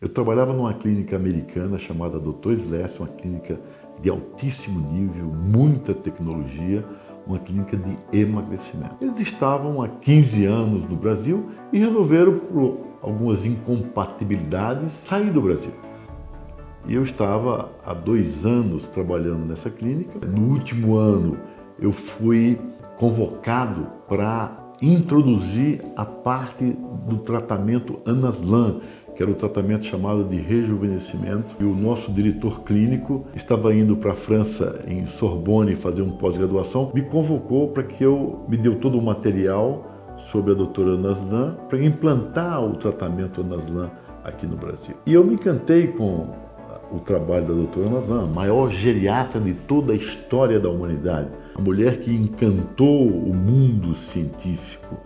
Eu trabalhava numa clínica americana chamada Dr. Sless, uma clínica de altíssimo nível, muita tecnologia, uma clínica de emagrecimento. Eles estavam há 15 anos no Brasil e resolveram, por algumas incompatibilidades, sair do Brasil. E eu estava há 2 anos trabalhando nessa clínica. No último ano, eu fui convocado para introduzir a parte do tratamento Anaslan, que era o tratamento chamado de rejuvenescimento. E o nosso diretor clínico estava indo para a França, em Sorbonne, fazer um pós-graduação, me convocou para que me deu todo o material sobre a doutora Anaslan para implantar o tratamento Anaslan aqui no Brasil. E eu me encantei com o trabalho da doutora Anaslan, a maior geriatra de toda a história da humanidade, a mulher que encantou o mundo científico,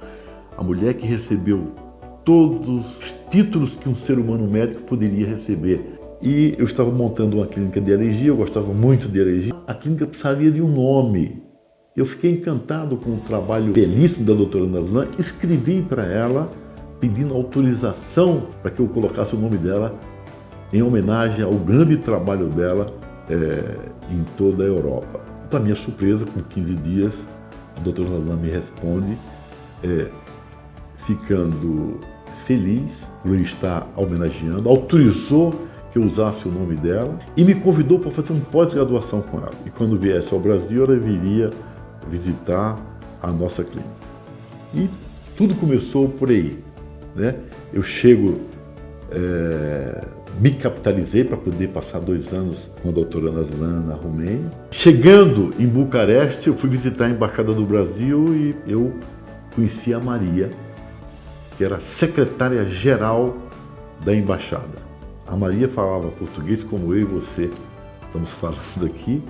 a mulher que recebeu todos os títulos que um ser humano médico poderia receber. E eu estava montando uma clínica de alergia, eu gostava muito de alergia. A clínica precisaria de um nome. Eu fiquei encantado com o trabalho belíssimo da doutora Anaslan, escrevi para ela pedindo autorização para que eu colocasse o nome dela em homenagem ao grande trabalho dela em toda a Europa. Para minha surpresa, com 15 dias, a doutora Anaslan me responde, ficando feliz por estar homenageando, autorizou que eu usasse o nome dela e me convidou para fazer um pós-graduação com ela. E quando viesse ao Brasil, ela viria visitar a nossa clínica. E tudo começou por aí, né? Eu chego, me capitalizei para poder passar 2 anos com a doutora Anaslan na Romênia. Chegando em Bucareste, eu fui visitar a Embaixada do Brasil e eu conheci a Maria, que era secretária-geral da embaixada. A Maria falava português como eu e você estamos falando aqui,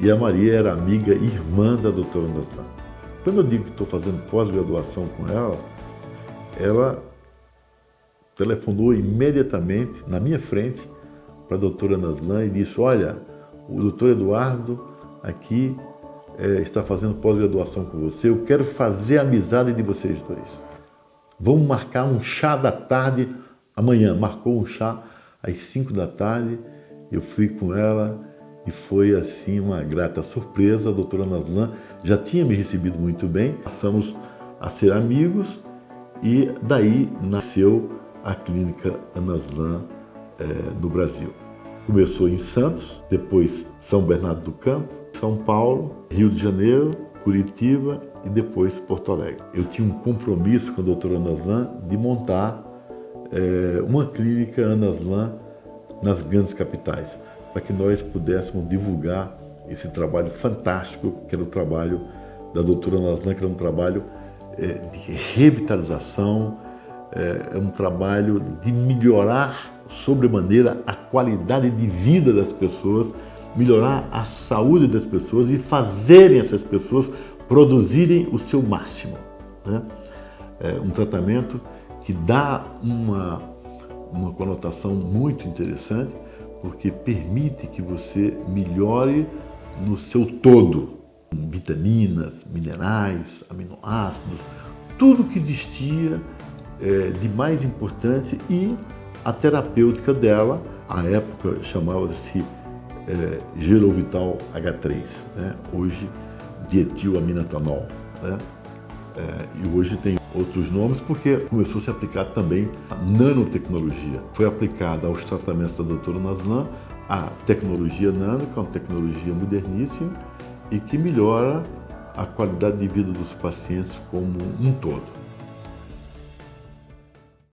e a Maria era amiga e irmã da doutora Anaslan. Quando eu digo que estou fazendo pós-graduação com ela, ela telefonou imediatamente, na minha frente, para a doutora Anaslan e disse: olha, o doutor Eduardo aqui está fazendo pós-graduação com você, eu quero fazer a amizade de vocês dois. Vamos marcar um chá da tarde amanhã. Marcou um chá às 5 da tarde, eu fui com ela e foi assim uma grata surpresa. A doutora Anaslan já tinha me recebido muito bem, passamos a ser amigos e daí nasceu a clínica Anaslan no Brasil. Começou em Santos, depois São Bernardo do Campo, São Paulo, Rio de Janeiro, Curitiba e depois Porto Alegre. Eu tinha um compromisso com a doutora Anaslan de montar uma clínica Anaslan nas grandes capitais, para que nós pudéssemos divulgar esse trabalho fantástico, que era o trabalho da doutora Anaslan, que era um trabalho de revitalização, um trabalho de melhorar sobremaneira a qualidade de vida das pessoas, melhorar a saúde das pessoas e fazerem essas pessoas produzirem o seu máximo, né? Um tratamento que dá uma conotação muito interessante, porque permite que você melhore no seu todo, vitaminas, minerais, aminoácidos, tudo que existia de mais importante, e a terapêutica dela, à época chamava-se Gerovital H3, né? Hoje dietilaminoetanol, né? E hoje tem outros nomes porque começou a se aplicar também a nanotecnologia. Foi aplicada aos tratamentos da doutora Anaslan a tecnologia nano, que é uma tecnologia moderníssima e que melhora a qualidade de vida dos pacientes como um todo.